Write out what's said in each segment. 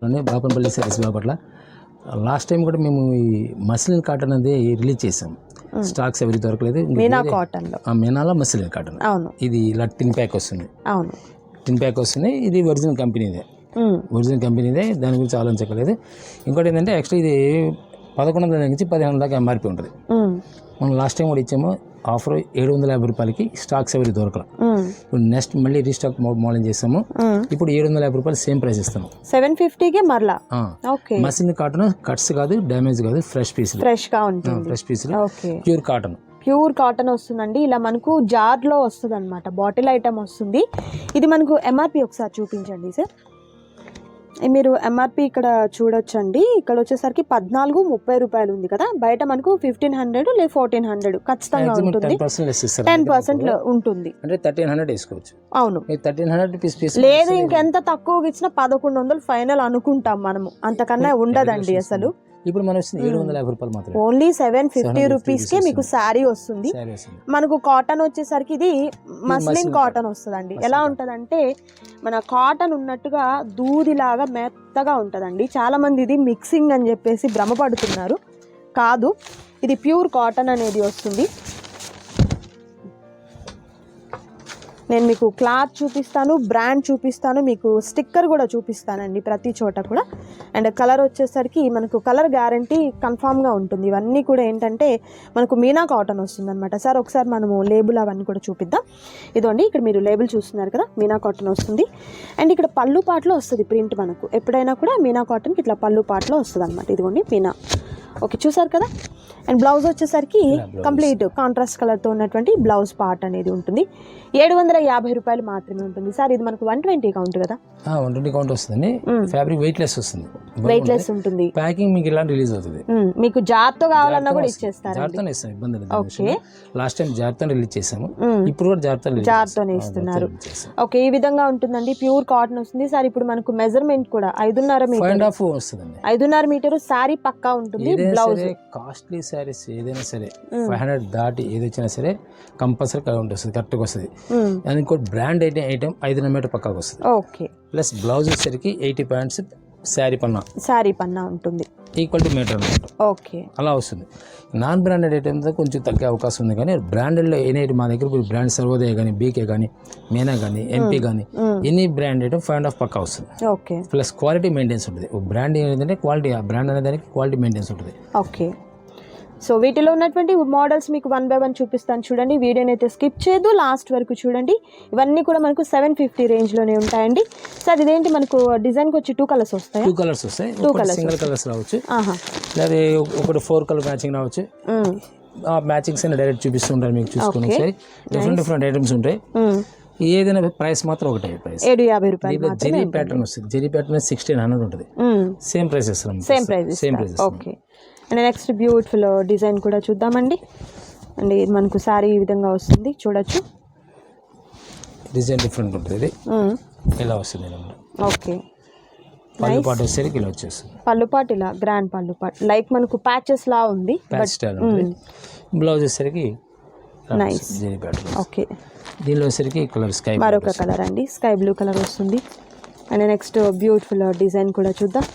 అండి, Bapanapalli saris Bapatla. Last time కూడా మేము ఈ మస్లిన్ కాటన్ అనేది రిలీజ్ చేసాం. స్టాక్స్ ఎవరికి దొరకలేదు. మీనాలో మస్లిన్ కాటన్, ఇది ఇలా టిన్ ప్యాక్ వస్తుంది. టిన్ ప్యాక్ వస్తుంది. ఇది ఒరిజినల్ కంపెనీదే, దాని గురించి ఆలోచించలేదు. ఇంకోటి ఏంటంటే ఎక్స్ట్రా ఇది 1100 నుంచి 1500 దాకా ఎంఆర్పీ ఉంటుంది. మనం లాస్ట్ టైం కూడా ఇచ్చాము ఆఫర్ 750 రూపాయలకి. స్టాక్స్ ఎవరికి దొరకల. ఇప్పుడు నెక్స్ట్ మళ్ళీ రీస్టాక్ మోడల్ చేస్తాము. ఇప్పుడు 750 రూపాయలు సేమ్ ప్రైస్ ఇస్తాము. 750కి మరలా మసిన్ కాటన్, కట్స్ కాదు, డ్యామేజ్ కాదు, fresh piece, fresh piece, pure cotton వస్తుందండి. ఇలా మనకు జార్ లో వస్తుంది అనమాట, బాటిల్ ఐటమ్ వస్తుంది. ఇది మనకు ఎంఆర్పి ఒకసారి చూపించండి సార్. మీరు ఎంఆర్పి ఇక్కడ చూడొచ్చండి. ఇక్కడ వచ్చేసరికి 1430 రూపాయలు ఉంది కదా, బయట మనకు 1500 లేదా 1400 ఖచ్చితంగా ఉంటుంది. 10% ఉంటుంది. అవును, లేదు ఇంకెంత తక్కువ ఇచ్చినా 1100 ఫైనల్ అనుకుంటాం మనము, అంతకన్నా ఉండదండి అసలు. ఇప్పుడు మనం 750 రూపాయలు మాత్రమే, ఓన్లీ 750 రూపీస్ కే మీకు శారీ వస్తుంది. మనకు కాటన్ వచ్చేసరికి ఇది మస్లిన్ కాటన్ వస్తుందండి. ఎలా ఉంటదంటే మన కాటన్ ఉన్నట్టుగా దూదిలాగా మెత్తగా ఉంటదండి. చాలా మంది ఇది మిక్సింగ్ అని చెప్పేసి భ్రమపడుతున్నారు. కాదు, ఇది ప్యూర్ కాటన్ అనేది వస్తుంది. నేను మీకు క్లాత్ చూపిస్తాను, బ్రాండ్ చూపిస్తాను, మీకు స్టిక్కర్ కూడా చూపిస్తానండి ప్రతి చోట కూడా. అండ్ కలర్ వచ్చేసరికి మనకు కలర్ గ్యారంటీ కన్ఫామ్గా ఉంటుంది. ఇవన్నీ కూడా ఏంటంటే మనకు మీనా కాటన్ వస్తుంది అనమాట. సార్ ఒకసారి మనము లేబుల్ అవన్నీ కూడా చూపిద్దాం. ఇదండి, ఇక్కడ మీరు లేబుల్ చూస్తున్నారు కదా, మీనా కాటన్ వస్తుంది. అండ్ ఇక్కడ పళ్ళు పాటలో వస్తుంది ప్రింట్. మనకు ఎప్పుడైనా కూడా మీనా కాటన్కి ఇట్లా పళ్ళు పాటలో వస్తుంది అనమాట. ఇదిగోండి మీనా. ఓకే, చూసారు కదా. అండ్ బ్లౌజ్ వచ్చేసరికి కంప్లీట్ కాంట్రాస్ట్ కలర్తో ఉన్నటువంటి బ్లౌజ్ పార్ట్ అనేది ఉంటుంది. 750 రూపాయలు మాత్రమే ఉంటుంది. సార్ ఇది మనకు 120 కౌంట్ కదా? 120 కౌంట్ వస్తుంది. ఫ్యాబ్రిక్ వెయిట్లెస్ వస్తుంది, వెయిట్లెస్ ఉంటుంది. ప్యాకింగ్ మీకు ఇలా రిలీజ్ అవుతుంది. మీకు జార్తో కావాలన్నా కూడా ఇచ్చేస్తారు. ఇబ్బంది లేదు. లాస్ట్ టైం జార్తో రిలీజ్ చేసాము, ఇప్పుడు కూడా జార్తోనే ఇస్తున్నారు. ఓకే, ఈ విధంగా ఉంటుందండి. ప్యూర్ కాటన్ వస్తుంది. సార్ ఇప్పుడు మనకు మెజర్మెంట్ కూడా 5.5 మీటర్ వస్తుంది. 5.5 మీటర్ శారీ పక్కా ఉంటుంది. బ్లౌజ్ కాస్ట్లీ సారీస్ ఏదైనా సరే 500 దాటి ఏది వచ్చినా సరే కంపల్సరీ కౌంట్ వస్తుంది, కరెక్ట్గా వస్తుంది. అండ్ ఇంకోటి బ్రాండ్ ఐటమ్ 5.5 మీటర్ పక్కాగా వస్తుంది. ఓకే, ప్లస్ బ్లౌజ్ వచ్చేసరికి 80 పాయింట్స్ శారీ పన్నా ఉంటుంది, ఈక్వల్ టు మీటర్ అన్నమాట. ఓకే, అలా వస్తుంది. నాన్ బ్రాండెడ్ ఐటమ్స్ కొంచెం తగ్గే అవకాశం ఉంది, కానీ బ్రాండెడ్లో ఎనీ ఐటమ్ మా దగ్గర బ్రాండ్ సర్వోదయ కానీ, బీకే కానీ, మీనా కానీ, ఎంపీ కానీ, ఎనీ బ్రాండ్ ఐటమ్ 5.5 పక్కా వస్తుంది. ఓకే, ప్లస్ క్వాలిటీ మెయింటెన్స్ ఉంటుంది. బ్రాండ్ ఏంటంటే క్వాలిటీ, ఆ బ్రాండ్ అనే దానికి క్వాలిటీ మెయింటెన్స్ ఉంటుంది. ఓకే, సో వీటిలో ఉన్నటువంటి మోడల్స్ మీకు 1 by 1 చూపిస్తాను చూడండి. వీడియోని అయితే స్కిప్ చేయదు, లాస్ట్ వరకు చూడండి. ఇవన్నీ కూడా మనకు 750 రేంజ్లోనే ఉంటాయండి. సార్ ఇదేంటి మనకు డిజైన్కి వచ్చి 2 కలర్స్ వస్తాయి. 2 కలర్స్ వస్తాయి. సింగిల్ కలర్స్ రావచ్చు, లేదా ఒకటి 4 కలర్ మ్యాచింగ్ రావచ్చు. ఆ మ్యాచింగ్స్ అయినా డైరెక్ట్ చూపిస్తుంటారు మీకు, చూసుకుని ఒకసారి. డిఫరెంట్ ఐటమ్స్ ఉంటాయి. ఏదైనా ప్రైస్ మాత్రం ఒకటే ప్రైస్, 750 రూపాయలు. జెరీ ప్యాటర్న్ వస్తుంది. జెరీ ప్యాటర్న్ 1600 ఉంటుంది. సేమ్ ప్రైస్ ఇస్తాం. Same price. Okay, and next beautiful design కూడా చూద్దామండి. అండ్ ఇది మనకు శారీ ఈ విధంగా వస్తుంది, చూడొచ్చు. డిజైన్ డిఫరెంట్ ఉంటుంది. ఇది ఇలా వస్తుంది. ఓకే, పళ్ళు పాటు వచ్చేసరికి ఇలా వచ్చేస్తుంది. పళ్ళు పాటు ఇలా గ్రాండ్ పళ్ళు పాటు, లైక్ మనకు ప్యాచెస్ లా ఉంది. బ్లౌజ్ వచ్చేసరికి నైస్ జెరీ ప్యాటర్న్. ఓకే, దీనిలో వచ్చేసరికి కలర్ స్కై, మరొక కలర్ అండి, స్కై బ్లూ కలర్ వస్తుంది. అండ్ నెక్స్ట్ బ్యూటిఫుల్ డిజైన్ కూడా చూద్దాం.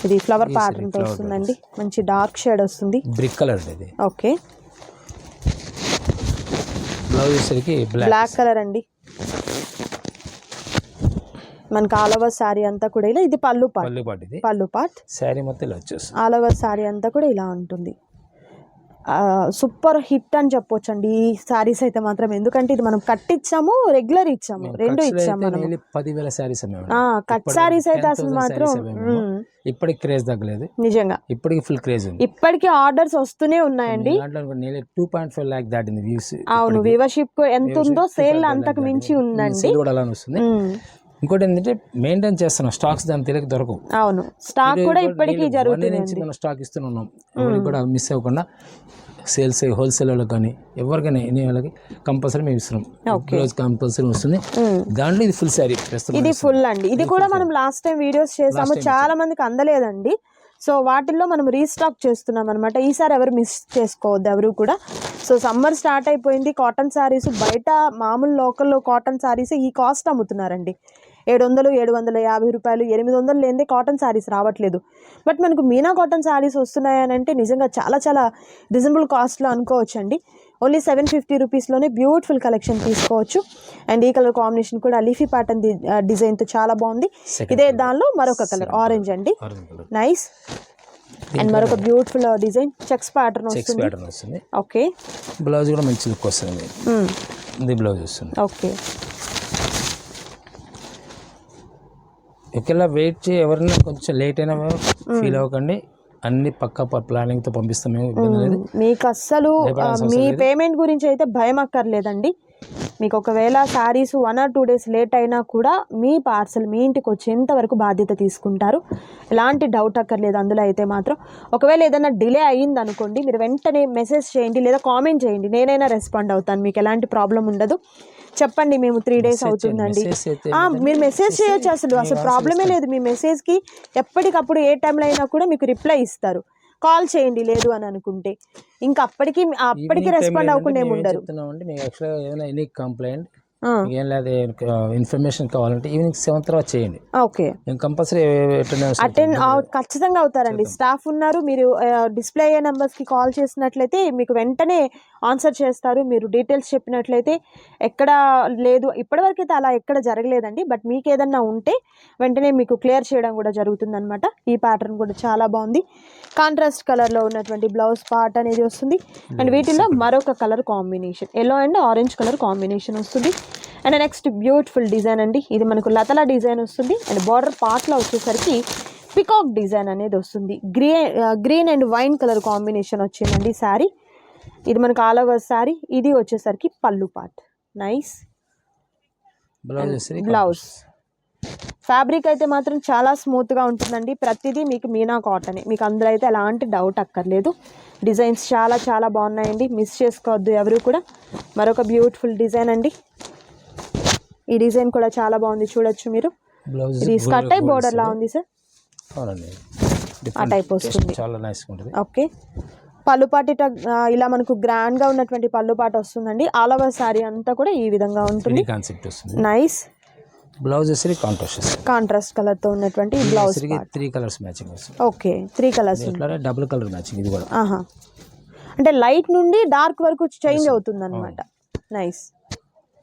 ఇది ఫ్లవర్ ప్యాటర్న్ తో వస్తుందండి, మంచి డార్క్ షేడ్ వస్తుంది, బ్రిక్ కలర్ ఇది. ఓకే, బ్లౌజ్ వచ్చేసరికి బ్లాక్ కలర్ అండి. మనకి ఆల్ ఓవర్ శారీ అంతా కూడా ఇలా, ఇది పళ్ళు పార్ట్. శారీ మొత్తం ఇలా వచ్చేస్తుంది. ఆల్ ఓవర్ శారీ అంతా కూడా ఇలా ఉంటుంది. సూపర్ హిట్ అని చెప్పొచ్చు అండి ఈ శారీస్ అయితే మాత్రం. ఎందుకంటే ఇది మనం కట్ ఇచ్చాము, రెగ్యులర్ ఇచ్చాము, రెండు ఇచ్చాము. 10,000 శారీస్ కట్ శారీస్ అయితే అసలు మాత్రం ఇప్పటికి క్రేజ్ తగ్గలేదు, నిజంగా. ఇప్పటికి ఫుల్ క్రేజ్ ఉంది. ఇప్పటికి ఆర్డర్స్ వస్తూనే ఉన్నాయండి. 2.5 lakh దాటింది వ్యూస్. అవును, వ్యూవర్షిప్ ఎంత ఉందో సేల్ అంతకు మించి ఉందండి. ఇంకోటి ఏంటంటే మెయింటైన్ చేస్తున్నాం స్టాక్స్, దాని తెలియక దొరకవు. అవును, స్టాక్ కూడా ఇప్పటికీ జరుగుతుంది. మనం స్టాక్ ఇస్తున్నాం, ఎవరికి కూడా మిస్ అవ్వకుండా. సేల్స్ హోల్సేల్ వాళ్ళకి కానీ ఎవరికైనా ఎన్ని వాళ్ళకి కంపల్సరీ మేము ఇస్తున్నాం. కంపల్సరీ వస్తుంది. దాంట్లో ఇది ఫుల్ శారీ, ఇది ఫుల్ అండి. ఇది కూడా మనం లాస్ట్ టైం వీడియోస్ చేసాము, చాలా మందికి అందలేదండి. సో వాటిల్లో మనం రీస్టాక్ చేస్తున్నాం అనమాట. ఈసారి ఎవరు మిస్ చేసుకోవద్దు ఎవరు కూడా. సో సమ్మర్ స్టార్ట్ అయిపోయింది. కాటన్ శారీస్ బయట మామూలు లోకల్లో కాటన్ శారీస్ ఈ కాస్ట్ అమ్ముతున్నారండి. 700, 750 రూపాయలు, 800 లేనిదే కాటన్ శారీస్ రావట్లేదు. బట్ మనకు మీనా కాటన్ శారీస్ వస్తున్నాయని అంటే నిజంగా చాలా చాలా రీజనబుల్ కాస్ట్లో అనుకోవచ్చు అండి. ఓన్లీ 750 రూపీస్లోనే బ్యూటిఫుల్ కలెక్షన్ తీసుకోవచ్చు. అండ్ ఈ కలర్ కాంబినేషన్ కూడా లీఫీ ప్యాటర్న్ డిజైన్తో చాలా బాగుంది. ఇదే దానిలో మరొక కలర్ ఆరెంజ్ అండి, నైస్. అండ్ మరొక బ్యూటిఫుల్ డిజైన్ చెక్స్ ప్యాటర్న్ వస్తుంది. ఓకే, బ్లౌజ్ కూడా మంచి లుక్ వస్తుంది. ఇది బ్లౌజ్ వస్తుంది. ఓకే, ఒకవేళ వెయిట్ చేయి, ఎవరైనా కొంచెం లేట్ అయినా ఫీల్ అవ్వకండి, అన్ని పక్కా ప్లానింగ్తో పంపిస్తాం మేము. ఇబ్బంది లేదు మీకు. అస్సలు మీ పేమెంట్ గురించి అయితే భయం అక్కర్లేదండి. మీకు ఒకవేళ శారీస్ 1 or 2 days లేట్ అయినా కూడా మీ పార్సల్ మీ ఇంటికి వచ్చేంత వరకు బాధ్యత తీసుకుంటారు. ఎలాంటి డౌట్ అక్కర్లేదు అందులో అయితే మాత్రం. ఒకవేళ ఏదైనా డిలే అయ్యింది అనుకోండి, మీరు వెంటనే మెసేజ్ చేయండి లేదా కామెంట్ చేయండి, నేనైనా రెస్పాండ్ అవుతాను. మీకు ఎలాంటి ప్రాబ్లం ఉండదు. చెప్పండి మేము 3 days అవుతుందండి, మీరు మెసేజ్ చేయొచ్చు. అసలు ప్రాబ్లమే లేదు. మీ మెసేజ్కి ఎప్పటికప్పుడు ఏ టైంలో అయినా కూడా మీకు రిప్లై ఇస్తారు. కాల్ చేయండి లేదు అని అనుకుంటే, ఇంకా అప్పటికి రెస్పాండ్ అవ్వకుండా ఏముండరు. ఎనీ కంప్లైంట్ ఏం లేదు, ఇన్ఫర్మేషన్ కావాలంటే ఈవినింగ్ 7 తర్వాత చేయండి. ఓకే, కంపల్సరీ అటెండ్ ఖచ్చితంగా అవుతారండి. స్టాఫ్ ఉన్నారు. మీరు డిస్ప్లే అయ్యే నెంబర్స్కి కాల్ చేసినట్లయితే మీకు వెంటనే ఆన్సర్ చేస్తారు. మీరు డీటెయిల్స్ చెప్పినట్లయితే ఎక్కడ లేదు, ఇప్పటివరకు అయితే అలా ఎక్కడ జరగలేదండి. బట్ మీకు ఏదన్నా ఉంటే వెంటనే మీకు క్లియర్ చేయడం కూడా జరుగుతుంది అనమాట. ఈ ప్యాటర్న్ కూడా చాలా బాగుంది. కాంట్రాస్ట్ కలర్లో ఉన్నటువంటి బ్లౌజ్ పార్ట్ అనేది వస్తుంది. అండ్ వీటిలో మరొక colour combination yellow and orange colour combination వస్తుంది. అండ్ నెక్స్ట్ బ్యూటిఫుల్ డిజైన్ అండి, ఇది మనకు లతల డిజైన్ వస్తుంది. అండ్ బార్డర్ పార్ట్లో వచ్చేసరికి పికాక్ డిజైన్ అనేది వస్తుంది. Green and wine colour combination వచ్చిందండి శారీ. ఇది మనకు ఆల్ ఓవర్ శారీ. ఇది వచ్చేసరికి పళ్ళు పార్ట్, నైస్. బ్లౌజ్ ఫ్యాబ్రిక్ అయితే మాత్రం చాలా స్మూత్గా ఉంటుందండి. ప్రతిదీ మీకు మీనా కాటనే, మీకు అందులో అయితే ఎలాంటి డౌట్ అక్కర్లేదు. డిజైన్స్ చాలా చాలా బాగున్నాయండి, మిస్ చేసుకోవద్దు ఎవరు కూడా. మరొక బ్యూటిఫుల్ డిజైన్ అండి, ఈ డిజైన్ కూడా చాలా బాగుంది, చూడొచ్చు మీరు. ఇది స్కర్ట్ టైప్ బోర్డర్ లా ఉంది సార్, ఆ టైప్ వస్తుంది. ఓకే, పళ్ళుపాటి ఇలా మనకు గ్రాండ్ గా ఉన్నటువంటి పళ్ళుపాటు వస్తుందండి. ఆల్ ఓవర్ శారీ అంతా కూడా ఈ విధంగా ఉంటుంది, నైస్. బ్లౌజ్ కాంట్రాస్ట్ కలర్ తో ఉన్నటువంటి బ్లౌజ్, 3 కలర్స్ మ్యాచింగ్ వస్తుంది. Okay, 3 colours, double colour matching ఇది కూడా. అంటే లైట్ నుండి డార్క్ వరకు చేంజ్ అవుతుంది అనమాట, నైస్.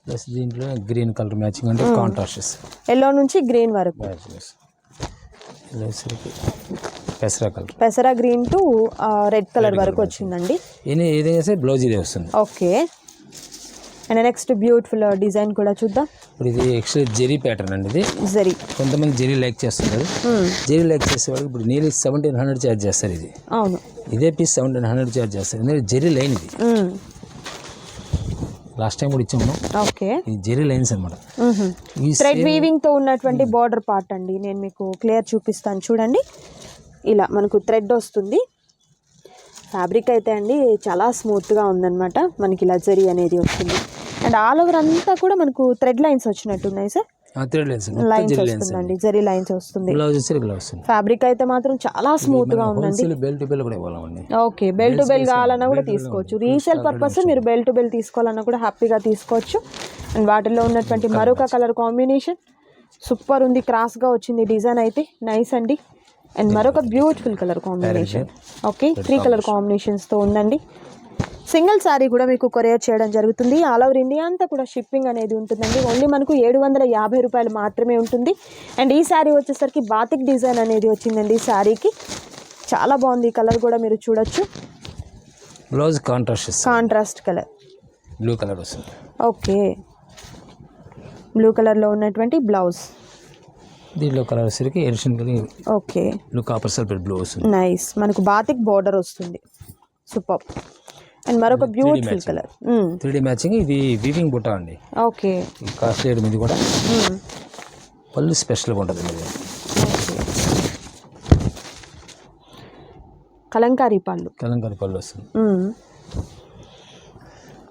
ప్లస్ దీంట్లో గ్రీన్ కలర్ మ్యాచింగ్ అంటే కాంట్రాస్ట్, ఎల్లో నుంచి గ్రీన్ వరకు, పెసరా గ్రీన్ టు రెడ్ కలర్ వరకు వచ్చిందండి. బ్లౌజ్ ఇదే వస్తుంది. Okay, and next beautiful design కూడా చూద్దాం. ఇప్పుడు ఇది యాక్చువల్లీ జెరీ ప్యాటర్న్ అండి. ఇది జెరీ, కొంతమంది జెరీ లైక్ చేస్తున్నారు. జెరీ లైక్ చేసేవాళ్ళు ఇప్పుడు నియర్లీ 1700 ఛార్జ్ చేస్తారు. ఇది అవును, ఇదే పీస్ 1700 ఛార్జ్ చేస్తారు. ఎందుకంటే జెరీ లైన్ ఇది, లాస్ట్ టైం కూడా ఇచ్చాము. ఓకే, ఇది జెరీ లైన్స్ అనమాట. థ్రెడ్ వీవింగ్ తో ఉన్నటువంటి బార్డర్ పార్ట్ అండి. నేను మీకు క్లియర్ చూపిస్తాను చూడండి. ఇలా మనకు థ్రెడ్ వస్తుంది. ఫ్యాబ్రిక్ అయితే అండి చాలా స్మూత్గా ఉందన్నమాట. మనకి ఇలా జరీ అనేది వస్తుంది. అండ్ ఆల్ ఓవర్ అంతా కూడా మనకు థ్రెడ్ లైన్స్ వచ్చినట్టున్నాయి సార్. లైన్స్ వస్తుందండి, జరీ లైన్స్ వస్తుంది. ఫ్యాబ్రిక్ అయితే మాత్రం చాలా స్మూత్ గా ఉందండి. ఓకే, బెల్ టు బెల్ కావాలన్నా కూడా తీసుకోవచ్చు. రీసేల్ పర్పస్ మీరు బెల్ టు బెల్ తీసుకోవాలన్నా కూడా హ్యాపీగా తీసుకోవచ్చు. అండ్ వాటిల్లో ఉన్నటువంటి మరొక కలర్ కాంబినేషన్ సూపర్ ఉంది, క్రాస్ గా వచ్చింది డిజైన్ అయితే, నైస్ అండి. అండ్ మరొక beautiful colour combination. Okay, 3 colour combinations తో ఉందండి. సింగిల్ శారీ కూడా మీకు కొరియర్ చేయడం జరుగుతుంది. ఆల్ ఓవర్ ఇండియా అంతా కూడా షిప్పింగ్ అనేది ఉంటుందండి. ఓన్లీ మనకు 750 రూపాయలు మాత్రమే ఉంటుంది. అండ్ ఈ శారీ వచ్చేసరికి బాతిక్ డిజైన్ అనేది వచ్చిందండి శారీకి. చాలా బాగుంది, ఈ కలర్ కూడా మీరు చూడొచ్చు. Blouse contrast colour, blue colour వస్తుంది. ఓకే, బ్లూ కలర్లో ఉన్నటువంటి బ్లౌజ్. దీనిలో కలర్ వచ్చేసరికి edition colour. Okay, blue copper sulphate blue వస్తుంది, నైస్. మనకు బాతిక్ బోర్డర్ వస్తుంది, సూపర్. అండ్ మరొక బ్యూటిఫుల్ కలర్ 3D మ్యాచింగ్. ఇది వీవింగ్ బుట్ట అండి. ఓకే, కాస్ట్ రేట్ ఇది కూడా. పళ్ళు స్పెషల్గా ఉంటుంది. కలంకారీ పళ్ళు వస్తుంది.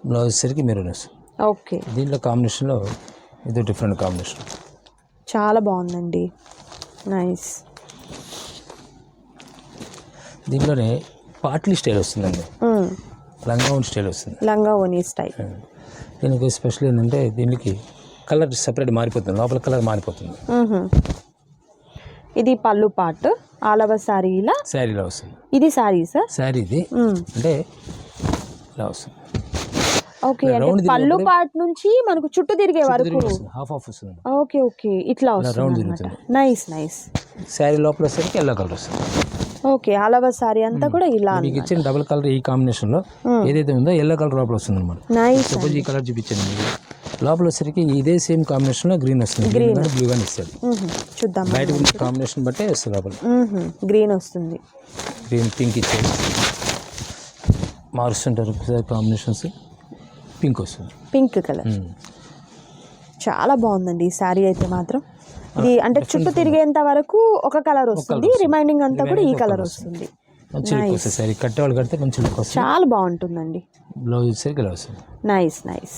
బ్లౌజ్ సరికి మెరూన్ వస్తుంది. ఓకే, దీంట్లో కాంబినేషన్లో ఇది డిఫరెంట్ కాంబినేషన్, చాలా బాగుందండి, నైస్. దీంట్లోనే పాట్లీ స్టైల్ వస్తుందండి, లంగా ఓని స్టైల్ వస్తుంది. లంగా ఓని స్టైల్. దీనికి స్పెషల్ ఏంటంటే దీనికి కలర్ సెపరేట్ మారిపోతుంది, లోపల కలర్ మారిపోతుంది. ఇది పళ్ళు పార్ట్ ఆల్ ఓవర్ సారీ ఇలా శారీలో వస్తుంది. ఇది సారీ సార్, శారీ ఇది అంటే ఇలా వస్తుంది. ఓకే, అంటే పళ్ళు పార్ట్ నుంచి మనకు చుట్టూ తిరిగే వరకు హాఫ్ ఆఫ్ వస్తుంది. ఓకే ఓకే, ఇట్లా వస్తుంది. Nice nice. శారీ లోపల వచ్చేసరికి ఎల్లో కలర్ వస్తుంది. ఓకే, ఆల్ ఓవర్ సారీ అంతా కూడా ఇలా మీకు ఇచ్చిన డబుల్ కలర్ ఈ కాంబినేషన్ లో ఏదైతే ఉందో ఎల్లో కలర్ లోపల వస్తుంది అనమాట. నైస్. సపోజ్ ఈ కలర్ చూపించండి మీకు, లోపల వచ్చేసరికి ఇదే సేమ్ కాంబినేషన్ లో గ్రీన్ వస్తుంది. గ్రీన్ కానీ బ్లూ కానీ ఇస్తాడు. చూద్దాం, బయట కాంబినేషన్ బట్టే వస్తుంది లోపల. గ్రీన్ వస్తుంది, గ్రీన్ పింక్ ఇచ్చేది మారుస్తుంటారు కాంబినేషన్స్. పింక్ వస్తుంది, పింక్ కలర్. చాలా బాగుందండి ఈ శారీ అయితే మాత్రం. ఇది అంటే చుట్టూ తిరిగేంత వరకు ఒక కలర్ వస్తుంది, రిమైనింగ్ అంతా కూడా ఈ కలర్ వస్తుంది. మంచి లుక్ వస్తుంది సారీ, కట్టేవాళ్ళు కడితే మంచి లుక్ వస్తుంది. చాలా బాగుంటుందండి. బ్లౌజ్ వచ్చేసరికి ఇలా వస్తుంది. Nice nice.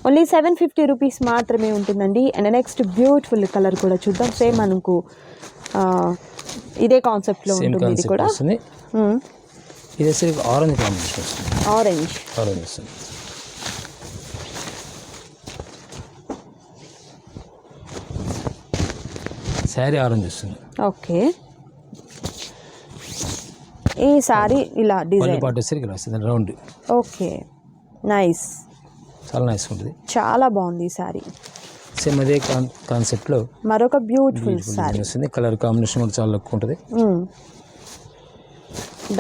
ఓన్లీ 750 రూపీస్ మాత్రమే ఉంటుందండి. అండ్ నెక్స్ట్ బ్యూటిఫుల్ కలర్ కూడా చూద్దాం. సేమ్ మనకు ఇదే కాన్సెప్ట్లో ఉంటుంది. ఇది కూడా ఇది వచ్చేసరికి ఆరెంజ్ కాంబినేషన్ వస్తుంది. ఆరెంజ్ వస్తుంది. శారీ ఆరెంజ్ వస్తుంది. ఓకే, ఈ సారీ ఇలా డిజైన్ పాటు వచ్చేసరికి ఇలా వస్తుంది రౌండ్. Okay, nice. చాలా నైస్ ఉంటుంది, చాలా బాగుంది ఈ సారీ. సేమ్ అదే కాన్సెప్ట్లో మరొక బ్యూటిఫుల్ సారీ వస్తుంది. కలర్ కాంబినేషన్ కూడా చాలా ఎక్కువ ఉంటుంది.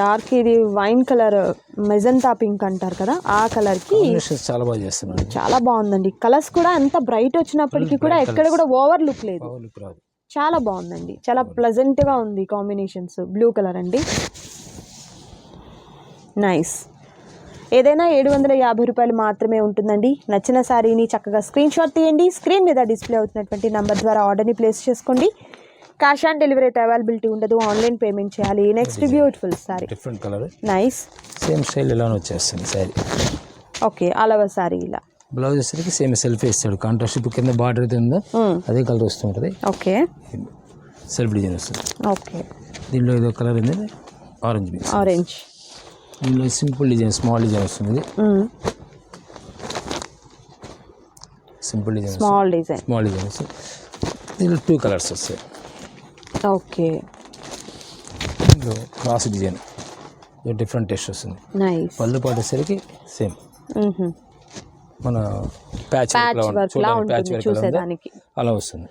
డార్క్ ఇది వైన్ కలర్, మెజంతా పింక్ అంటారు కదా, ఆ కలర్ కి చాలా బాగా చేస్తున్నారు. చాలా బాగుందండి. కలర్స్ కూడా ఎంత బ్రైట్ వచ్చినప్పటికీ కూడా ఎక్కడ కూడా ఓవర్ లుక్ లేదు. చాలా బాగుందండి, చాలా ప్లెజెంట్ గా ఉంది కాంబినేషన్స్. బ్లూ కలర్ అండి, నైస్. ఏదైనా 750 రూపాయలు మాత్రమే ఉంటుందండి. నచ్చిన శారీని చక్కగా స్క్రీన్ షాట్ తీయండి. స్క్రీన్ మీద డిస్ప్లే అవుతున్నటువంటి నంబర్ ద్వారా ఆర్డర్ని ప్లేస్ చేసుకోండి. క్యాష్ ఆన్ డెలివరీ అయితే అవైలబిలిటీ ఉండదు, ఆన్లైన్ పేమెంట్ చేయాలి. Next beautiful sorry, different colour, nice. Same style ఇలానే వచ్చేస్తుంది sorry. Okay, all over sorry ఇలా. బ్లౌజ్ వచ్చేసరికి సేమ్ సెల్ఫ్ ఇస్తాడు. కాంట్రాస్ట్ ఇప్పుడు కింద బార్డర్ అయితే ఉందో అదే కలర్ వస్తుంటుంది. ఓకే, సెల్ఫ్ డిజైన్ వస్తుంది. ఓకే, దీనిలో ఏదో కలర్ ఏంటంటే ఆరెంజ్ మిక్స్. ఆరెంజ్. దీనిలో సింపుల్ డిజైన్, స్మాల్ డిజైన్ వస్తుంది. Simple design, small design, small design వస్తుంది. దీనిలో 2 కలర్స్ వస్తాయి. ఓకే, దీనిలో క్రాస్ డిజైన్, డిఫరెంట్ టేస్ట్ వస్తుంది. నైస్. పళ్ళు పాటు వచ్చేసరికి సేమ్ మన ప్యాచ్ వర్క్ చూసేదానికి అలా వస్తుంది.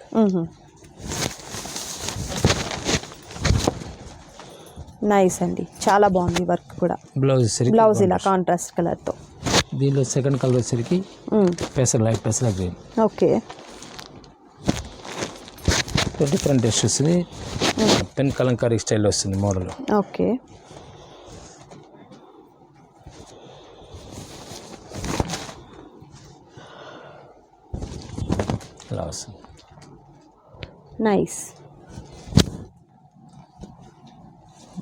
నైస్ అండి, చాలా బాగుంది వర్క్ కూడా. బ్లౌజ్ ఇలా కాంట్రాస్ట్ కలర్ తో. దీనిలో సెకండ్ కలర్ వచ్చేసరికి లైట్ పెసర గ్రీన్. ఓకే, డిఫరెంట్ టేస్ట్ వస్తుంది. పెన్ కలంకారీ స్టైల్ వస్తుంది మోడల్. ఓకే, ఇలా వస్తుంది. నైస్.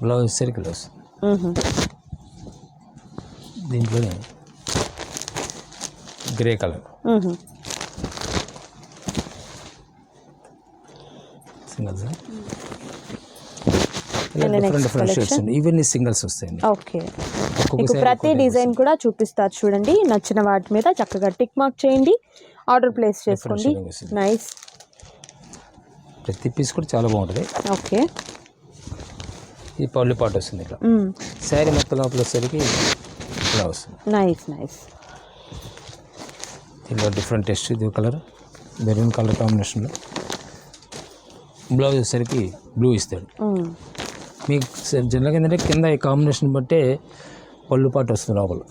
బ్లౌజ్ సర్కిల్ వస్తుంది. దీంట్లోనే grey colour, singles, different shades అండి. ఇవన్నీ సింగిల్స్ వస్తాయండి. ఓకే, మీకు ప్రతి డిజైన్ కూడా చూపిస్తారు చూడండి. నచ్చిన వాటి మీద చక్కగా టిక్ మార్క్ చేయండి, ఆర్డర్ ప్లేస్ చేసుకోండి. నైస్. ప్రతి పీస్ కూడా చాలా బాగుంటుంది. ఓకే, ఈ పళ్ళు పాటు వస్తుంది ఇట్లా. శారీ మొత్తం లోపల వచ్చేసరికి ఇలా వస్తుంది. Nice nice. దీనిలో డిఫరెంట్ టెస్ట్, ఇది కలర్ మెరూన్ కలర్ కాంబినేషన్లో. బ్లౌజ్ వచ్చేసరికి బ్లూ ఇస్తాడు. మీకు జనరల్గా ఏంటంటే కింద ఈ కాంబినేషన్ బట్టే పళ్ళు పాటు వస్తుంది లోపల.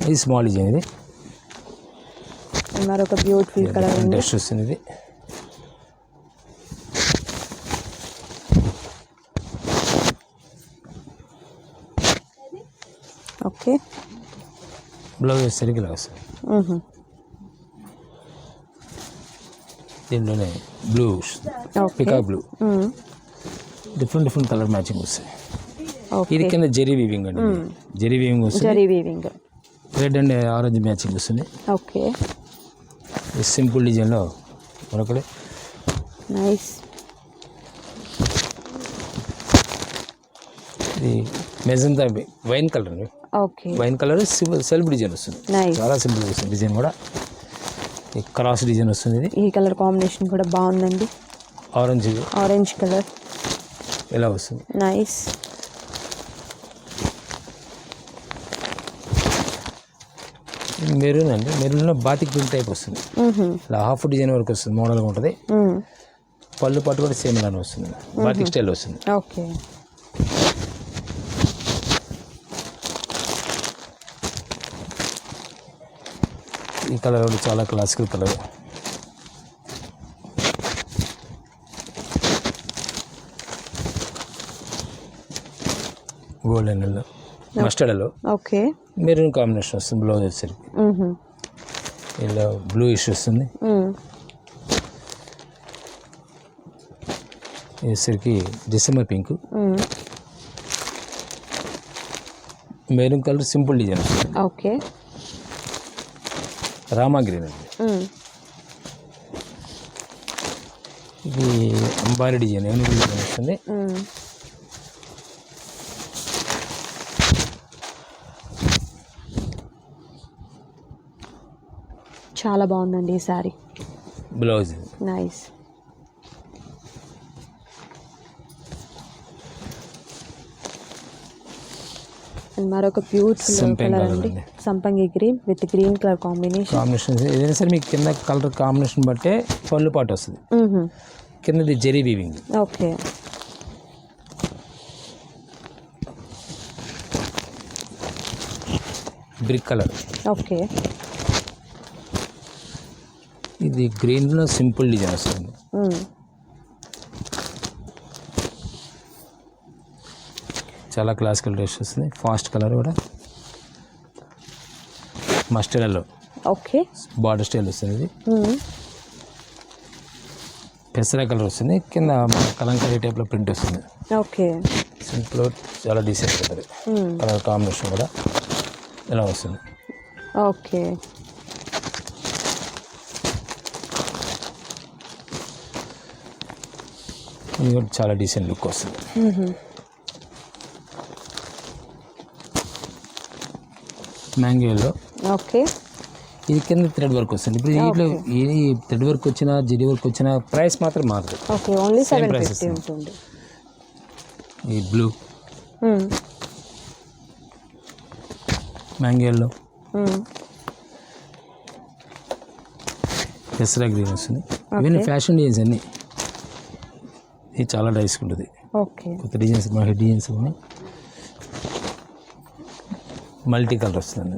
ఇది స్మాల్ డిజైన్, ఇది మరొక బ్యూటిఫుల్ కలర్ టెస్ట్ వస్తుంది. ఇది ఓకే, బ్లౌజ్ వచ్చేసరికి ఇలా వస్తుంది. దీంట్లోనే blue, peacock blue, different colour matching వస్తాయి. ఇది కింద జెరీ వీవింగ్ అండి. జెరీ వీవింగ్ వస్తుంది. రెడ్ అండ్ ఆరెంజ్ మ్యాచింగ్ వస్తుంది. ఓకే, సింపుల్ డిజైన్లో మరొకటి. నైస్. ఇది మెజంతా వైన్ కలర్ అండి. Okay, wine colour self design వస్తుంది. చాలా సింపుల్ వస్తుంది డిజైన్ కూడా. ఈ క్రాస్ డిజైన్ వస్తుంది. ఇది ఈ కలర్ కాంబినేషన్ కూడా బాగుందండి. ఆరెంజ్ కలర్ ఇలా వస్తుంది. నైస్. మెరూన్ అండి. మెరూన్లో బాతిక్ ప్రింట్ టైప్ వస్తుంది. ఇలా హాఫ్ డిజైన్ వరకు వస్తుంది, మోడల్గా ఉంటుంది. పళ్ళు పాటు కూడా సేమ్ ఇలానే వస్తుంది, బాతిక్ స్టైల్ వస్తుంది. ఓకే. ఈ కలర్ కూడా చాలా classical colour. Golden yellow, mustard yellow, okay, maroon combination వస్తుంది. బ్లౌజ్ వచ్చేసరికి ఇలా బ్లూ ఇష్యూ వస్తుంది. వచ్చేసరికి December pink, maroon colour simple design వస్తుంది. ఓకే. రామా గ్రీన్ అండి. ఇది అంబారీ డిజైన్, ఏనుగు డిజైన్ వస్తుంది. చాలా బాగుందండి ఈ సారీ. Blouse nice. అండ్ మరొక బ్యూటిఫుల్ కలర్ అండి, సంపంగి green with green colour combination. ఏదైనా సరే మీకు కింద కలర్ కాంబినేషన్ బట్టే పళ్ళు పాటు వస్తుంది. కిందది zari weaving. Okay. Brick colour. Okay. ఇది గ్రీన్లో సింపుల్ డిజైన్ వస్తుంది. చాలా క్లాసికల్ డ్రెస్ వస్తుంది. ఫాస్ట్ కలర్ కూడా mustard yellow. Okay. Border style వస్తుంది. ఇది పెసరా కలర్ వస్తుంది. కింద కలంకారీ టైప్లో ప్రింట్ వస్తుంది. ఓకే. సింపుల్, చాలా డీసెంట్ ఉంటుంది. కలర్ కాంబినేషన్ కూడా ఇలా వస్తుంది. ఓకే. ఇది కూడా చాలా డీసెంట్ లుక్ వస్తుంది. Mango yellow. ఓకే. ఇది కింద థ్రెడ్ వర్క్ వస్తుంది. ఇప్పుడు వీటిలో ఏది థ్రెడ్ వర్క్ వచ్చినా జెరీ వర్క్ వచ్చినా ప్రైస్ మాత్రం మారదు. ఓకే, ఓన్లీ 750 ఉంటుంది. ఈ బ్లూ, మ్యాంగో ఎల్లో, పెసరా గ్రీన్ వస్తుంది. ఇవన్నీ ఫ్యాషన్ డిజైన్స్ అన్నీ. ఇది చాలా డైస్ ఉంటుంది. ఓకే. కొత్త డిజైన్స్, మా హెడ్ డిజైన్స్ ఉన్నాయి. మల్టీ కలర్ వస్తుంది.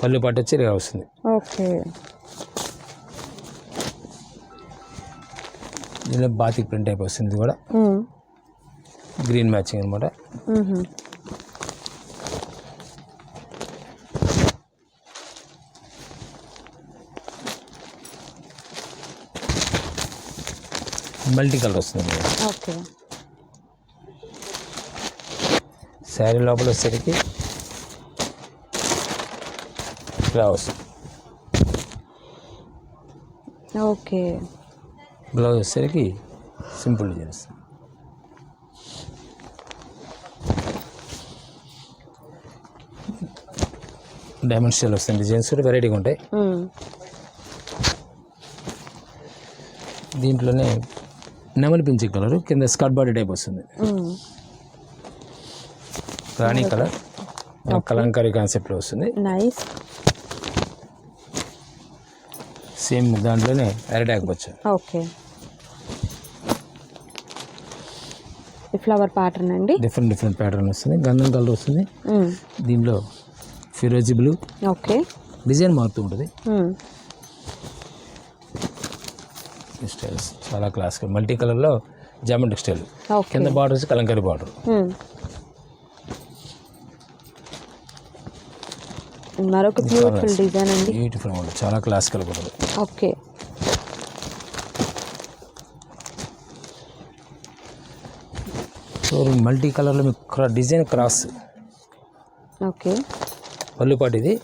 పళ్ళు పాటు వచ్చి ఇలా వస్తుంది. ఓకే. దీనిలో బాతిక్ ప్రింట్ టైప్ వస్తుంది. ఇది కూడా గ్రీన్ మ్యాచింగ్ అనమాట. మల్టీ కలర్ వస్తుంది. ఓకే. శారీ లోపల వచ్చేసరికి ఇలా వస్తుంది. ఓకే. బ్లౌజ్ వచ్చేసరికి సింపుల్ డిజైన్స్. డైమండ్ స్టైల్ వస్తుంది. డిజైన్స్ కూడా వెరైటీగా ఉంటాయి. దీంట్లోనే నెమలి పింఛి కలర్, కింద స్కర్ట్ బాడీ టైప్ వస్తుంది. రాణి కలర్, కలంకారీ కాన్సెప్ట్లో వస్తుంది. నైస్. సేమ్ దాంట్లోనే అరటాక్ వచ్చు. ఓకే. ఫ్లవర్ ప్యాటర్న్ అండి. డిఫరెంట్ ప్యాటర్న్ వస్తుంది. గంధం కలర్ వస్తుంది. దీంట్లో ఫిరోజీ బ్లూ. ఓకే. డిజైన్ మారుతూ ఉంటుంది. స్టైల్స్ చాలా క్లాసికల్. మల్టీ కలర్లో జామెట్రిక్ స్టైల్. కింద బార్డర్ వచ్చి కలంకారీ బార్డర్. మరొక బ్యూటిఫుల్ డిజైన్ అండి. బ్యూటిఫుల్ మోడల్, చాలా క్లాసికల్ కూడా. ఓకే. సో మల్టీ కలర్లో మీకు డిజైన్ క్రాస్. ఓకే. పళ్ళుపాటు ఇది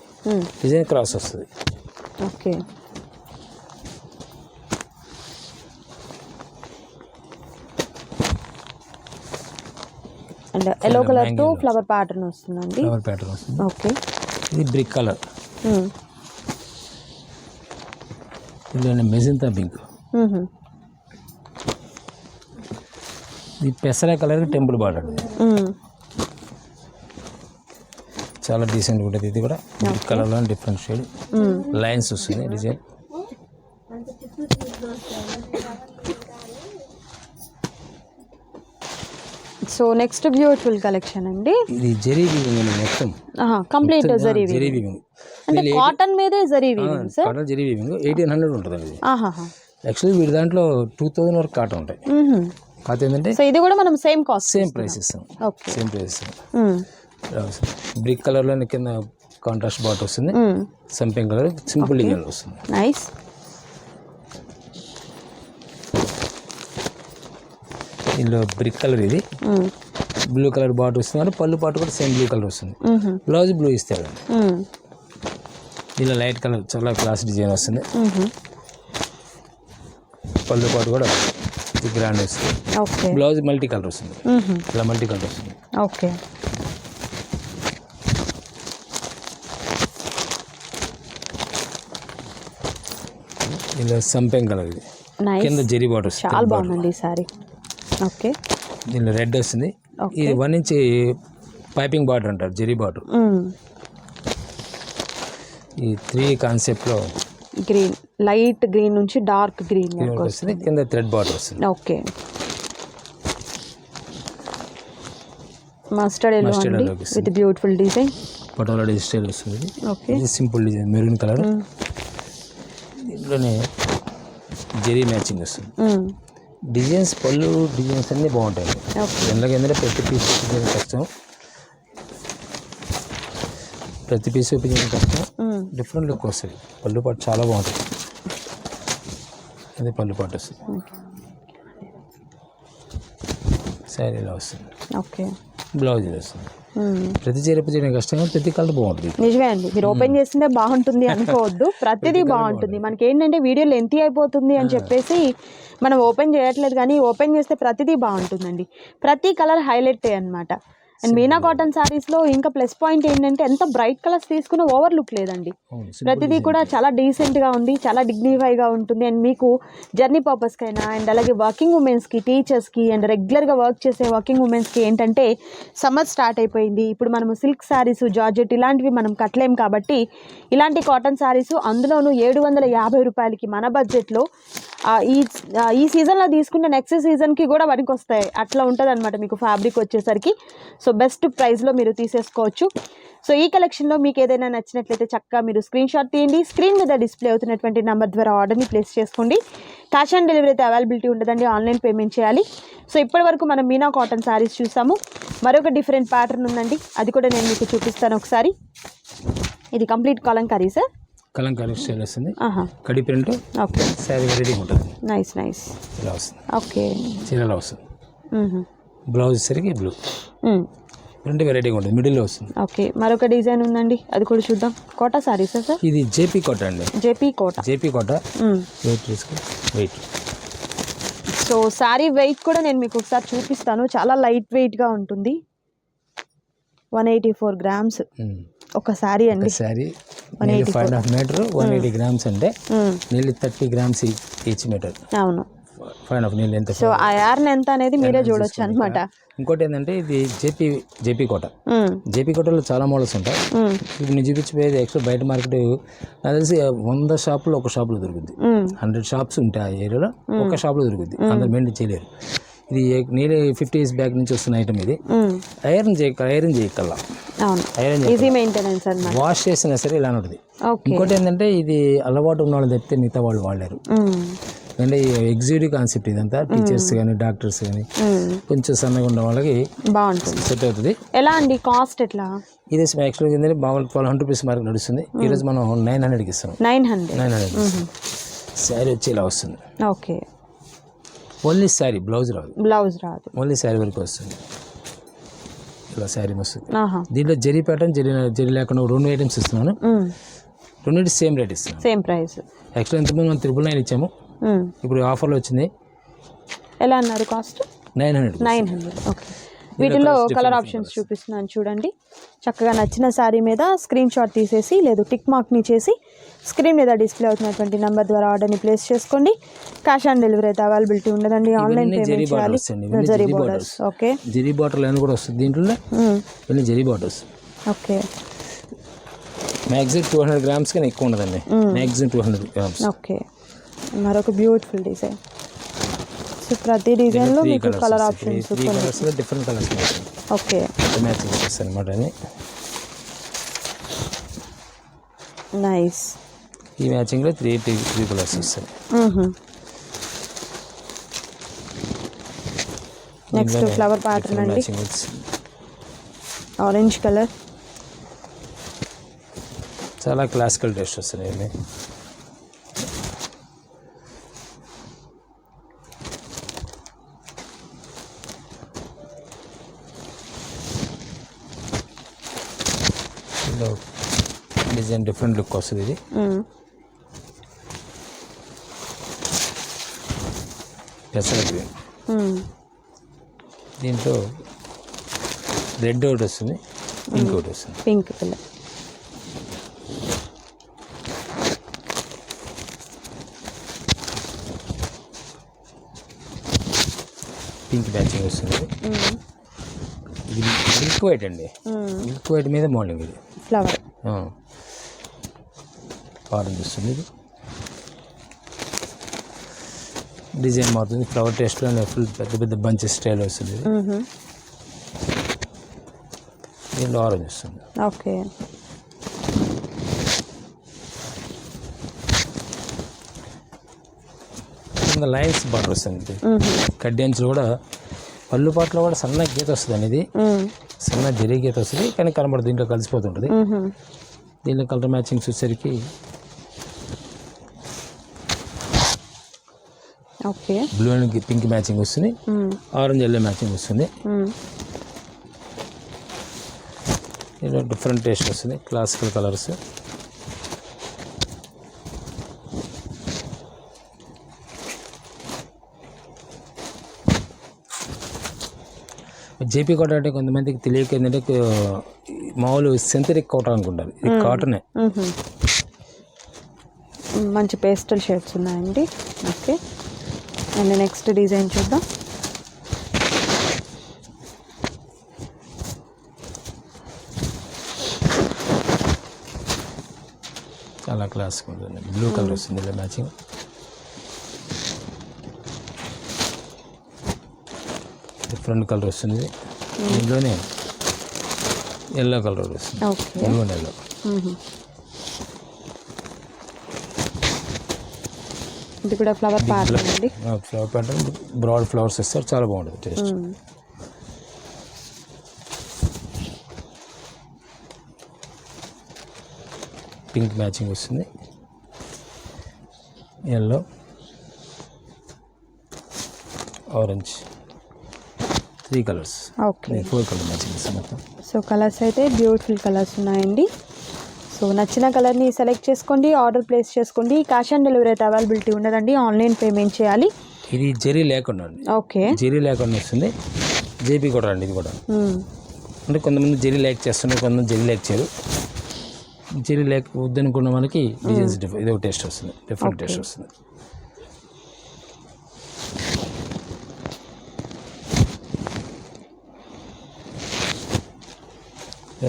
డిజైన్ క్రాస్ వస్తుంది. ఓకే. అండ్ ఎల్లో కలర్ తో ఫ్లవర్ ప్యాటర్న్ వస్తుందండి. ఫ్లవర్ ప్యాటర్న్ వస్తుంది. ఓకే. ఇది బ్రిక్ కలర్. ఇందులోనే మెజంతా పింక్, ఇది పెసర కలర్ టెంపుల్ బార్డర్, చాలా డీసెంట్గా ఉంటుంది. ఇది కూడా కలర్లో డిఫరెంట్ షేడ్ లైన్స్ వస్తుంది design. So next beautiful collection అండి. ఇది జరీ వీవింగ్ అండి మొత్తం, కంప్లీట్ జరీ వీవింగ్. అంటే కాటన్ మీదే zari weaving sir. Cotton zari weaving 1800 ఉంటుంది ఇది. యాక్చువల్లీ వీడి దాంట్లో 2000 వరకు కాటన్ ఉంటాయి. కాకపోతే ఏంటంటే సో ఇది కూడా మనం సేమ్ కాస్ట్, సేమ్ ప్రైస్ ఇస్తాం, సేమ్ ప్రైస్ ఇస్తాం. బ్రిక్ కలర్లో కింద కాంట్రాస్ట్ బాట్ వస్తుంది, సంపింగ్ కలర్ సింపుల్ డిజైన్ వస్తుంది. నైస్. ఇందులో బ్రిక్ కలర్, ఇది బ్లూ కలర్ బాట్ వస్తుంది, కానీ పళ్ళు పాటు కూడా సేమ్ బ్లూ కలర్ వస్తుంది. బ్లౌజ్ బ్లూ ఇస్తాడు. ఇలా లైట్ కలర్ చాలా క్లాస్ డిజైన్ వస్తుంది. పళ్ళు పాటు కూడా గ్రాండ్ వస్తుంది. బ్లౌజ్ మల్టీ కలర్ వస్తుంది, ఇలా మల్టీ కలర్ వస్తుంది. ఓకే. ఇలా సంపెంగ్ కలర్, ఇది కింద జరీ బాట్ వస్తుంది, చాలా బాగుందండి సారీ. ఓకే. దీనిలో రెడ్ వస్తుంది. ఇది 1 ఇంచ్ పైపింగ్ బార్డర్ అంటారు, జరీ బార్డర్. ఈ 3 కాన్సెప్ట్లో గ్రీన్, లైట్ గ్రీన్ నుంచి డార్క్ గ్రీన్ వస్తుంది, కింద థ్రెడ్ బార్డర్ వస్తుంది. ఓకే. మస్టర్డ్ ఎల్లో అండి with beautiful design, patola digital వస్తుంది. ఓకే. ఇది సింపుల్ డిజైన్ మెరూన్ కలర్, దీంట్లోనే జరీ మ్యాచింగ్ వస్తుంది. డిజైన్స్ పళ్ళు డిజైన్స్ అన్నీ బాగుంటాయి. జనరల్గా ఏంటంటే ప్రతి పీస్ చూపించడం కష్టం, ప్రతి పీస్ చూపించడం కష్టం, డిఫరెంట్ లుక్ వస్తుంది. పళ్ళు పాటు చాలా బాగుంటుంది. అదే పళ్ళు పాటు వస్తుంది. శారీ ఇలా వస్తుంది. ఓకే. బ్లౌజ్ ఇలా వస్తుంది. ప్రతి చీర చేయడం కష్టం, ప్రతి కలర్ బాగుంటుంది. నిజమే అండి, మీరు ఓపెన్ చేస్తుంటే బాగుంటుంది అనుకోవద్దు, ప్రతిదీ బాగుంటుంది. మనకి ఏంటంటే వీడియో లెంతీ అయిపోతుంది అని చెప్పేసి మనం ఓపెన్ చేయట్లేదు, కానీ ఓపెన్ చేస్తే ప్రతిదీ బాగుంటుందండి. ప్రతి కలర్ హైలైట్ అన్నమాట. అండ్ మీనా కాటన్ శారీస్లో ఇంకా ప్లస్ పాయింట్ ఏంటంటే ఎంత బ్రైట్ కలర్స్ తీసుకున్న ఓవర్ లుక్ లేదండి. ప్రతిదీ కూడా చాలా డీసెంట్గా ఉంది, చాలా డిగ్నిఫైగా ఉంటుంది. అండ్ మీకు జర్నీ పర్పస్కైనా అండ్ అలాగే వర్కింగ్ ఉమెన్స్కి, టీచర్స్కి అండ్ రెగ్యులర్గా వర్క్ చేసే వర్కింగ్ ఉమెన్స్కి ఏంటంటే సమ్మర్ స్టార్ట్ అయిపోయింది. ఇప్పుడు మనము సిల్క్ శారీస్, జార్జెట్ ఇలాంటివి మనం కట్టలేం కాబట్టి ఇలాంటి కాటన్ శారీస్, అందులోనూ 750 రూపాయలకి మన బడ్జెట్లో ఈ సీజన్లో తీసుకుంటే నెక్స్ట్ సీజన్కి కూడా వరకు వస్తాయి. అట్లా ఉంటుంది అనమాట మీకు ఫ్యాబ్రిక్ వచ్చేసరికి. సో బెస్ట్ ప్రైస్లో మీరు తీసేసుకోవచ్చు. సో ఈ కలెక్షన్లో మీకు ఏదైనా నచ్చినట్లయితే చక్కగా మీరు స్క్రీన్ షాట్ తీయండి. స్క్రీన్ మీద డిస్ప్లే అవుతున్నటువంటి నెంబర్ ద్వారా ఆర్డర్ని ప్లేస్ చేసుకోండి. క్యాష్ ఆన్ డెలివరీ అయితే అవైలబిలిటీ ఉండదండి, ఆన్లైన్ పేమెంట్ చేయాలి. సో ఇప్పటి వరకు మనం మీనా కాటన్ శారీస్ చూసాము. మరొక డిఫరెంట్ ప్యాటర్న్ ఉందండి, అది కూడా నేను మీకు చూపిస్తాను ఒకసారి. ఇది complete Kalamkari sir, Kalamkari style వస్తుంది, కడి ప్రింట్. ఓకే. శారీ వెరైటీ ఉంటుంది. Nice nice. ఇలా వస్తుంది. ఓకే. చీరలా వస్తుంది. బ్లౌజ్ సరికి బ్లూ ప్రింట్ వెరైటీగా ఉంటుంది, మిడిల్లో వస్తుంది. ఓకే. మరొక డిజైన్ ఉందండి, అది కూడా చూద్దాం. కోటా సారీస్ సార్? ఇది జేపీ కోట అండి, జేపీ కోట. వెయిట్ తీసుకో, వెయిట్. సో శారీ వెయిట్ కూడా నేను మీకు ఒకసారి చూపిస్తాను, చాలా లైట్ వెయిట్గా ఉంటుంది. 184 గ్రామ్స్ ఒక శారీ అండి. శారీ 5.5 మీటర్ 180 గ్రామ్స్ అంటే నీళ్ళు 30 గ్రామ్స్ ఈచ్ మీటర్. అవును. 5.5 నీళ్ళు ఎంత. సో ఆ యార్న్ ఎంత అనేది మీరే చూడొచ్చు అనమాట. ఇంకోటి ఏంటంటే ఇది జేపీ కోట. జేపీ కోటలో చాలా మోడల్స్ ఉంటాయి. ఇప్పుడు నేను చూపించిపోయేది యాక్చువల్ బయట మార్కెట్ నాకు తెలిసి 100 షాపులు ఒక షాపులో దొరుకుద్ది. 100 షాప్స్ ఉంటాయి ఆ ఏరియాలో, ఒక షాప్లో దొరుకుద్ది. అందరు మెయింటైన్ చేయలేరు. ఇది నేను 50 years బ్యాక్ నుంచి వస్తున్న ఐటమ్. ఇది ఐరన్ చేయగల, ఈజీ మెయింటెనెన్స్ అన్నమాట. వాష్ చేసినా సరే ఇలా ఉంటుంది. ఇంకోటి ఏంటంటే ఇది అలవాటు ఉన్న వాళ్ళు తప్పితే మిగతా వాళ్ళు వాడలేరు. అంటే ఎగ్జిక్యూటివ్ కాన్సెప్ట్ ఇదంతా. టీచర్స్ కానీ డాక్టర్స్ కానీ కొంచెం సన్నగా ఉన్న వాళ్ళకి బాగుంటుంది, సెట్ అవుతుంది. ఎలా అండి కాస్ట్ ఎట్లా? ఇది యాక్చువల్గా ఏంటంటే బాగా 1200 రూపీస్ మార్కెట్ నడుస్తుంది. ఈరోజు మనం 900కి ఇస్తాం. 900 శారీ వచ్చి ఇలా వస్తుంది. ఓకే. ఓన్లీ శారీ, బ్లౌజ్ రాదు. ఓన్లీ శారీ వరకు వస్తుంది. ఇలా శారీ వస్తుంది. దీంట్లో జరీ ప్యాటర్న్, జరీ లేకుండా 2 ఐటమ్స్ ఇస్తున్నాను. 2 సేమ్ రేట్ ఇస్తున్నాను, సేమ్ ప్రైస్. యాక్చువల్లీ ఇంతకుముందు మనం 999 ఇచ్చాము, ఇప్పుడు ఆఫర్లో వచ్చింది. ఎలా అన్నారు కాస్ట్? 900. ఓకే. వీటిలో కలర్ ఆప్షన్స్ చూపిస్తున్నాను చూడండి. చక్కగా నచ్చిన శారీ మీద స్క్రీన్ షాట్ తీసేసి లేదు టిక్ మార్క్ని చేసి స్క్రీన్ మీద డిస్ప్లే అవుతున్నటువంటి నెంబర్ ద్వారా ఆర్డర్ని ప్లేస్ చేసుకోండి. క్యాష్ ఆన్ డెలివరీ అయితే అవైలబిలిటీ ఉండదండి. ఆన్లైన్ పేమెంట్ చేయాలి. Zari borders. Okay, zari border line కూడా వస్తుంది దీంట్లో. ఇవన్నీ zari borders. Okay, maximum 200 grams కన్నా ఎక్కువ ఉండదండి. Maximum 200 grams. ఓకే, మరొక బ్యూటిఫుల్ డిజైన్. సో ప్రతి డిజైన్లో మీకు colour options different colours. Okay, matching వస్తుంది అనమాట. నైస్. ఈ మ్యాచింగ్లో త్రీ కలర్స్ వస్తాయి. నెక్స్ట్ ఫ్లవర్ ప్యాటర్న్ అండి, ఆరెంజ్ కలర్. చాలా క్లాసికల్ టేస్ట్ వస్తున్నాయి. డిజైన్ డిఫరెంట్ లుక్ వస్తుంది. ఇది పెసర గ్రీన్. దీంట్లో రెడ్ ఒకటి వస్తుంది, పింక్ ఒకటి వస్తుంది. Pink colour. పింక్ మ్యాచింగ్ వస్తుంది. ఇది మిల్క్ వైట్ అండి. మిల్క్ వైట్ మీద మోడలింగ్. ఇది ఫ్లవర్ ఆరెంజ్ వస్తుంది. ఇది డిజైన్ మారుతుంది. ఫ్లవర్ టేస్ట్లో ఫుల్ పెద్ద పెద్ద బంచెస్ స్టైల్ వస్తుంది. దీంట్లో ఆరెంజ్ వస్తుంది. ఓకే, కింద లైన్స్ బార్డర్ వస్తుంది. కడ్డెన్స్ కూడా పళ్ళు పాటలో కూడా సన్న గీత వస్తుంది అనేది. సన్న జరీ గీత వస్తుంది కానీ కనబడదు, దీంట్లో కలిసిపోతుంటుంది. దీంట్లో కలర్ మ్యాచింగ్స్ వచ్చేసరికి okay, blue and pink matching వస్తుంది, ఆరెంజ్ ఎల్లో మ్యాచింగ్ వస్తుంది. దీంట్లో డిఫరెంట్ టేస్ట్ వస్తుంది, క్లాసికల్ కలర్స్. జేపీ కాటన్ అంటే కొంతమందికి తెలియక ఏంటంటే మామూలు సింథటిక్ కాటన్ అనుకుంటారు. ఇది కాటనే. మంచి పేస్టల్ షేడ్స్ ఉన్నాయండి. ఓకే, అండ్ నెక్స్ట్ డిజైన్ చూద్దాం. చాలా క్లాస్ ఉంటుంది. బ్లూ కలర్ వస్తుంది ఇలా మ్యాచింగ్. డిఫరెంట్ కలర్ వస్తుంది. దీంట్లోనే ఎల్లో కలర్ వస్తుంది. Yellow yellow. ఇది కూడా ఫ్లవర్ ప్యాటర్న్ అండి. ఫ్లవర్ ప్యాటర్న్ బ్రాడ్ ఫ్లవర్స్ ఇస్తారు, చాలా బాగుంటుంది టేస్ట్. పింక్ మ్యాచింగ్ వస్తుంది, yellow, orange, 3 colours. Okay, 4 colour matchings మొత్తం. సో కలర్స్ అయితే బ్యూటిఫుల్ కలర్స్ ఉన్నాయండి. సో నచ్చిన కలర్ని సెలెక్ట్ చేసుకోండి, ఆర్డర్ ప్లేస్ చేసుకోండి. క్యాష్ ఆన్ డెలివరీ అయితే అవైలబిలిటీ ఉండదండి, ఆన్లైన్ పేమెంట్ చేయాలి. ఇది జరీ లేకుండా అండి. ఓకే, జరీ లేకుండా వస్తుంది. జేపీ కూడా అండి. ఇది కూడా అంటే కొంతమంది జరీ లేక్ చేస్తున్నారు, కొంతమంది జరీ లేక్ చేయరు. జరీ లేక వద్దనుకున్న మనకి డిజైన్స్ ఇదో టేస్ట్ వస్తుంది, డిఫరెంట్ టేస్ట్ వస్తుంది.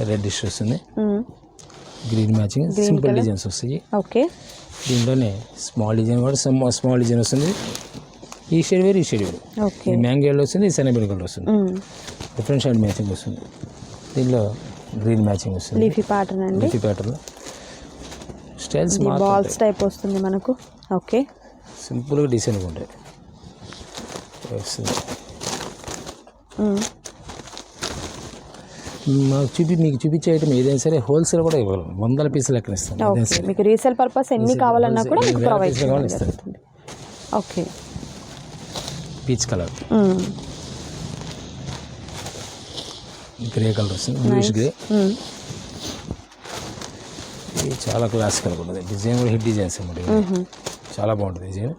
రెడ్ డిష్ వస్తుంది, గ్రీన్ మ్యాచింగ్, సింపుల్ డిజైన్స్ వస్తాయి. ఓకే, దీంట్లోనే స్మాల్ డిజైన్ కూడా స్మాల్ డిజైన్ వస్తుంది. ఈ షేడ్ వేరు, ఈ షేడ్ వేరు. ఈ మ్యాంగో ఎల్లో వస్తుంది, ఈ శనగ కలర్ వస్తుంది. డిఫరెంట్ షేడ్ మ్యాచింగ్ వస్తుంది. దీంట్లో గ్రీన్ మ్యాచింగ్ వస్తుంది. లీఫీ ప్యాటర్న్ అండి. Leafy pattern styles balls type వస్తుంది మనకు. ఓకే, సింపుల్గా డిజైన్గా ఉంటాయి. మీకు చూపించే ఐటమ్ ఏదైనా సరే హోల్సేల్ కూడా ఇవ్వాలి, 100 పీసులు లెక్కన ఇస్తాను. మీకు రీసేల్ పర్పస్ ఎన్ని కావాలన్నా కూడా మీకు ప్రొవైడ్ చేస్తాను. Okay, peach colour, grey colour వస్తుంది, బ్లూష్ గ్రే. ఇది చాలా క్లాసికల్ ఉంటుంది. డిజైన్ కూడా హిట్ డిజైన్స్ అన్నమాట. చాలా బాగుంటుంది డిజైన్.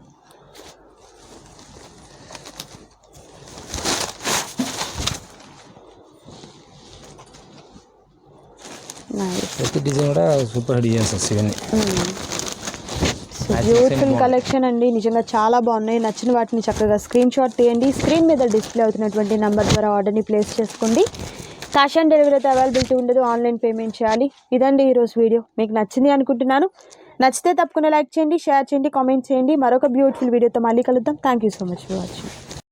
ప్రతి డిజైన్ కూడా సూపర్ డిజైన్స్ వస్తాయి ఇవన్నీ. బ్యూటిఫుల్ కలెక్షన్ అండి, నిజంగా చాలా బాగున్నాయి. నచ్చిన వాటిని చక్కగా స్క్రీన్ షాట్ తీయండి. స్క్రీన్ మీద డిస్ప్లే అవుతున్నటువంటి నెంబర్ ద్వారా ఆర్డర్ని ప్లేస్ చేసుకోండి. క్యాష్ ఆన్ డెలివరీ అయితే అవైలబిలిటీ ఉండదు, ఆన్లైన్ పేమెంట్ చేయాలి. ఇదండి ఈరోజు వీడియో, మీకు నచ్చింది అనుకుంటున్నాను. నచ్చితే తప్పకుండా లైక్ చేయండి, షేర్ చేయండి, కామెంట్ చేయండి. మరొక బ్యూటిఫుల్ వీడియోతో మళ్ళీ కలుద్దాం. Thank you so much for watching.